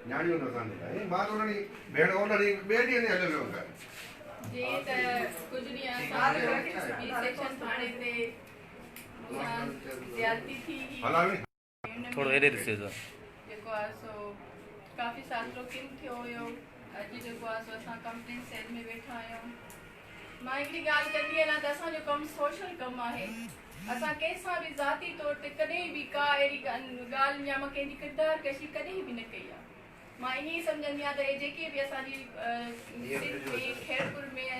न्याणियूं नथा निकिरनि मां त उन्हनि भेण उन्हनि ॿिए ॾींहं ते हलियो वियो जी त कुझु ॾींहं असांजो सेक्शन थाणे ते ज्यादती थी थोरो एॾे ॾिसिजो जेको आहे सो काफ़ी साल किन थियो हुयो। अॼु जेको आहे सो असां कंप्लेन सेल में वेठा आहियूं। मां हिकिड़ी ॻाल्हि कंदी आहियां त असांजो कमु सोशल कमु आहे। असां कंहिंसां बि ज़ाती तौर ते कॾहिं बि का अहिड़ी ॻाल्हि या मां कंहिंजी किरदार कशी कॾहिं बि न कई आहे। मां ईअं ई सम्झंदी आहियां त हे जेके बि असांजी सिंध में खैरपुर में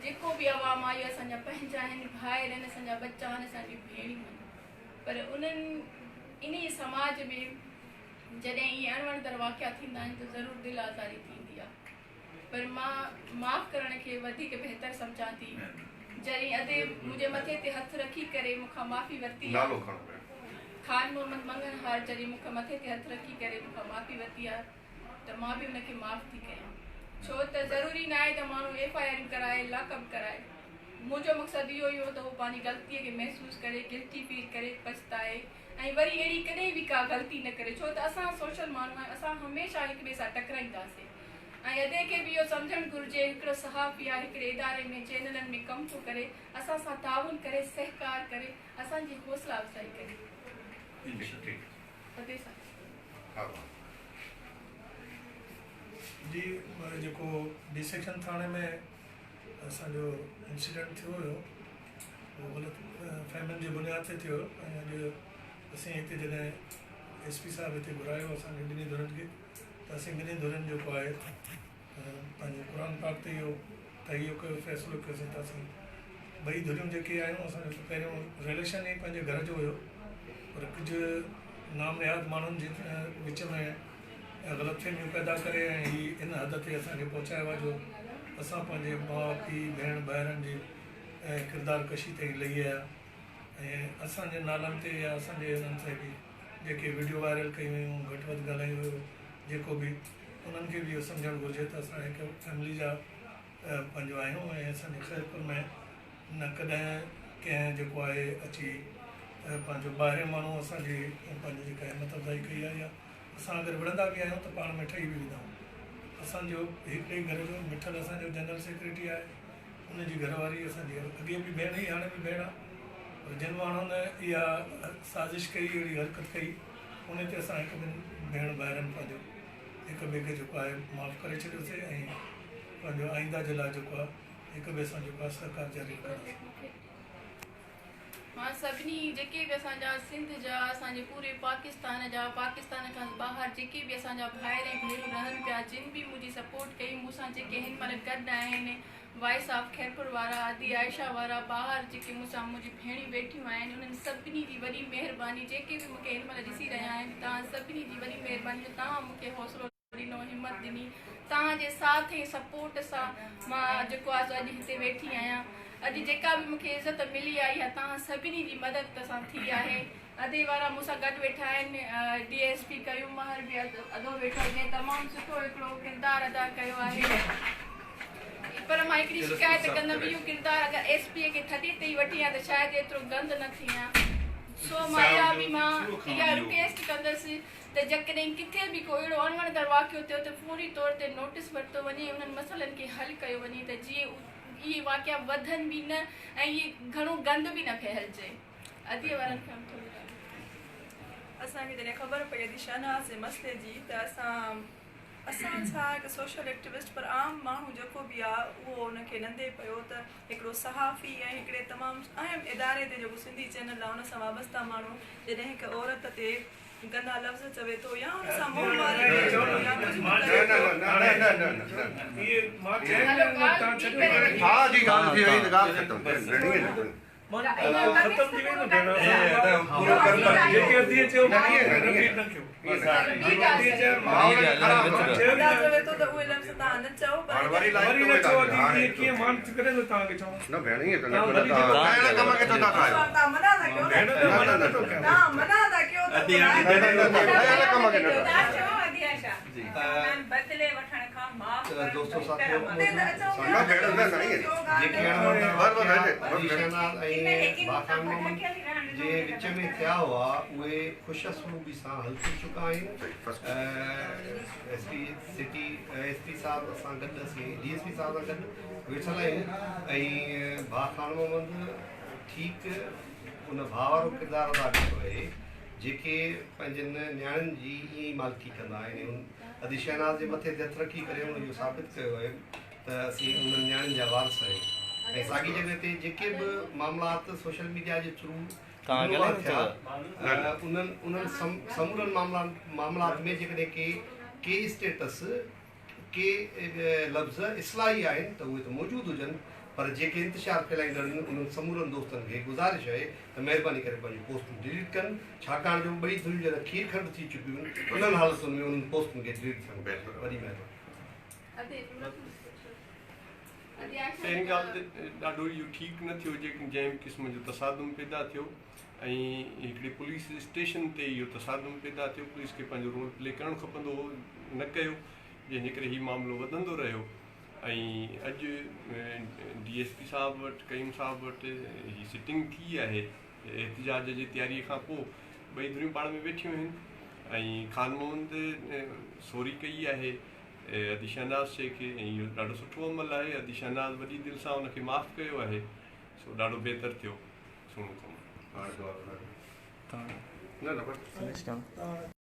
जेको बि अवाम आहे इहे असांजा पंहिंजा आहिनि, भाइर आहिनि, असांजा बच्चा आहिनि, असांजी भेणियूं आहिनि। पर उन्हनि इन समाज में जॾहिं इहे अणवणंदड़ वाक़िया थींदा आहिनि त ज़रूरु दिलि आज़ारी थींदी आहे। पर मां माफ़ करण खे वधीक बहितर सम्झां थी। जॾहिं अधे मुंहिंजे मथे ते हथु रखी करे मूंखां माफ़ी वरिती आहे, ख़ान मोहम्मद मंगनहार जॾहिं मूंखां मथे ते हथु रखी करे मूंखां माफ़ी वरिती आहे त मां बि उनखे माफ़ थी कयां। छो त ज़रूरी न आहे त माण्हू FIR कराए, लॉकअप कराए। मुंहिंजो मक़सदु इहो ई हो त उहो पंहिंजी ग़लतीअ खे महसूसु करे, गिल्टी फील करे, पछताए ऐं वरी अहिड़ी कॾहिं बि का ग़लती न करे। छो त असां सोशल माण्हू आहियूं, असां हमेशह हिक ॿिए सां टकराईंदासीं। ऐं अधे खे बि इहो सम्झणु घुरिजे हिकिड़ो सहाफ़ी आहे, हिकिड़े इदारे में चैनलनि में कमु थो करे, असां सां ताउन करे, सहकार करे, असांजी हौसला अफ़ज़ाई करे। जी जेको डी सेक्शन थाणे में असांजो इंसिडेंट थियो हुयो उहो ग़लति फहमियुनि जी बुनियाद ते थियो। ऐं अॼु असीं हिते जॾहिं SP साहिबु हिते घुरायो असांखे ॿिन्ही धुरनि खे त असीं ॿिन्ही धुरनि जेको आहे पंहिंजे क़ुर पाक ते इहो तहियो कयो, फ़ैसिलो कयोसीं त असीं ॿई धुरियूं जेके आहियूं असांजो पहिरियों रिलेशन ई पंहिंजे घर जो हुयो। पर कुझु नाम निहाद माण्हुनि जे विच में ग़लतफ़हमियूं पैदा करे ऐं हीअ इन हद ते असांखे पहुचायो आहे जो असां पंहिंजे माउ पीउ भेण भाइरनि जी किरदार कशी ताईं लही आया। ऐं असांजे नालनि ते या असांजे हिननि ते बि जेके वीडियो वायरल कयूं हुयूं, घटि वधि ॻाल्हायूं हुयूं, जेको बि उन्हनि खे बि इहो सम्झणु घुरिजे त असां हिकु फैमिली जा पंहिंजो आहियूं। ऐं असांजे खैरपुर में न कॾहिं कंहिं जेको आहे अची पंहिंजो ॿाहिरियों माण्हू असांजी पंहिंजी जेका हिमत अफ़ज़ाई कई आहे या असां अगरि विढ़ंदा बि आहियूं त पाण में ठही बि वेंदा आहियूं। असांजो हिकिड़े घर जो मिठल असांजो जनरल सेक्रेटरी आहे, उनजी घरवारी असांजी अॻे बि भेण हुई, हाणे बि भेण आहे। पर जिन माण्हुनि इहा साज़िश कई, अहिड़ी हरकत कई, उन ते असां हिकु ॿिनि भेण भाइरनि पंहिंजो हिक ॿिए खे जेको आहे माफ़ु करे छॾियोसीं ऐं पंहिंजो आईंदा जे लाइ जेको आहे हिक ॿिए सां जेको आहे सहकार जारी कंदासीं। मां सभिनी जेके बि असांजा सिंध जा, असांजे पूरे पाकिस्तान जा, पाकिस्तान खां ॿाहिरि जेके बि असांजा भाइर ऐं भेनरूं रहनि पिया, जिन बि मुंहिंजी सपोर्ट कई, मूंसां जेके हिन महिल गॾु आहिनि, वॉइस ऑफ खैरपुर वारा, आदि आयशा वारा, ॿाहिरि जेके मूंसां मुंहिंजी भेणियूं वेठियूं आहिनि, उन्हनि सभिनी जी वॾी महिरबानी। जेके बि मूंखे हिन महिल ॾिसी रहिया आहिनि, तव्हां सभिनी जी वॾी महिरबानी। तव्हां मूंखे हौसलो ॾिनो, हिमत ॾिनी, तव्हांजे साथ ऐं सपोर्ट सां मां जेको आहे अॼु हिते वेठी आहियां। अॼु जेका बि मूंखे इज़त मिली आहे इहा तव्हां सभिनी जी मदद सां थी आहे। अदे वारा मूंसां गॾु वेठा आहिनि, DSP कयूं महर बि अदो वेठो आहे, जंहिं तमामु सुठो हिकिड़ो किरदारु अदा कयो आहे। पर मां हिकिड़ी शिकायत कंदमि, इहो किरदारु अगरि SP खे थॾे ते ई वठी आहे त शायदि एतिरो गंद न थी आहे। सो मां इहा रिक्वेस्ट कंदसि त जेकॾहिं किथे बि को अहिड़ो अणवणंदड़ वाक़ियो थियो त फौरी तौर ते नोटिस वरितो वञे, उन्हनि मसइलनि खे हल कयो वञे त जीअं इहे वाक़िया वधनि बि न ऐं इहे घणो गंद बि न फैलिजे। अदीअ वारनि खे असांखे जॾहिं ख़बर पई अॼु शहनाज़ जे मसइले जी त असां छा हिकु सोशल एक्टिविस्ट पर आम माण्हू जेको बि आहे उहो उनखे नंदे पियो त हिकिड़ो सहाफ़ी ऐं हिकिड़े तमामु अहम इदारे ते जेको सिंधी चैनल आहे उन सां वाबस्ता माण्हू जॾहिं हिकु औरत ते गंदा लफ़्ज़ चवे थो या हुन सां मुंहुं वारे ख़त्म थी वेंदो भेण जेके अधीअ चयो कीअं मान करे थो तव्हांखे चवां न भेण ईअं त बदले वठण खां माफ़ दोस्तों साथियों जे विच में थिया हुआ उहे ख़ुशि असलूबी सां हल थी चुका आहिनि। सिटी SP साहब सां गॾु असीं DSP साहब सां गॾु वेठल आहियूं ऐं भाउ खान मोहम्मद ठीकु उन भाउ वारो किरदारु अदा कयो आहे जेके पंहिंजनि नियाणियुनि जी ईअं ई मालिकी कंदा आहिनि अदी शहनाज़ जे मथे ते हथु रखी करे हुन इहो साबित कयो आहे त असीं उन्हनि नियाणियुनि जा वारस आहियूं ऐं साॻी जॻह ते जेके बि मामलात सोशल मीडिया जे थ्रू उन्हनि समूरनि मामलात में जेकॾहिं के स्टेटस के लफ़्ज़ इस्लाही आहिनि त उहे त मौजूदु हुजनि पर जेके इंतिशार फैलाईंदड़ आहिनि उन्हनि समूरनि दोस्तनि खे गुज़ारिश आहे त महिरबानी करे पंहिंजूं पोस्टूं डिलीट कनि छाकाणि जो ॿई धुरियूं जॾहिं खीर खंड थी चुकियूं आहिनि उन्हनि हालतुनि में उन्हनि पोस्टुनि खे डिलीट थियणु बहितरु वॾी महिरबानी। पहिरीं ॻाल्हि त ॾाढो इहो ठीकु न थियो जंहिं क़िस्म जो तसादुम पैदा थियो ऐं हिकिड़े पुलिस स्टेशन ते इहो तसादुम पैदा थियो पुलिस खे पंहिंजो रोल प्ले करणु खपंदो हो न कयो जंहिंजे करे हीउ मामिलो वधंदो रहियो ऐं अॼु DSP साहब वटि कयूम साहब वटि हीअ सिटिंग थी आहे एहतिजाज जी तयारीअ खां पोइ ॿई धुरियूं पाण में वेठियूं आहिनि ऐं खान मोहम्मद सोरी कई आहे अदी शहनाज़ शेख खे ऐं इहो ॾाढो सुठो अमल आहे अदी शहनाज़ वॾी दिलि सां हुनखे माफ़ु कयो आहे सो ॾाढो बहितरु थियो सुहिणो कमु न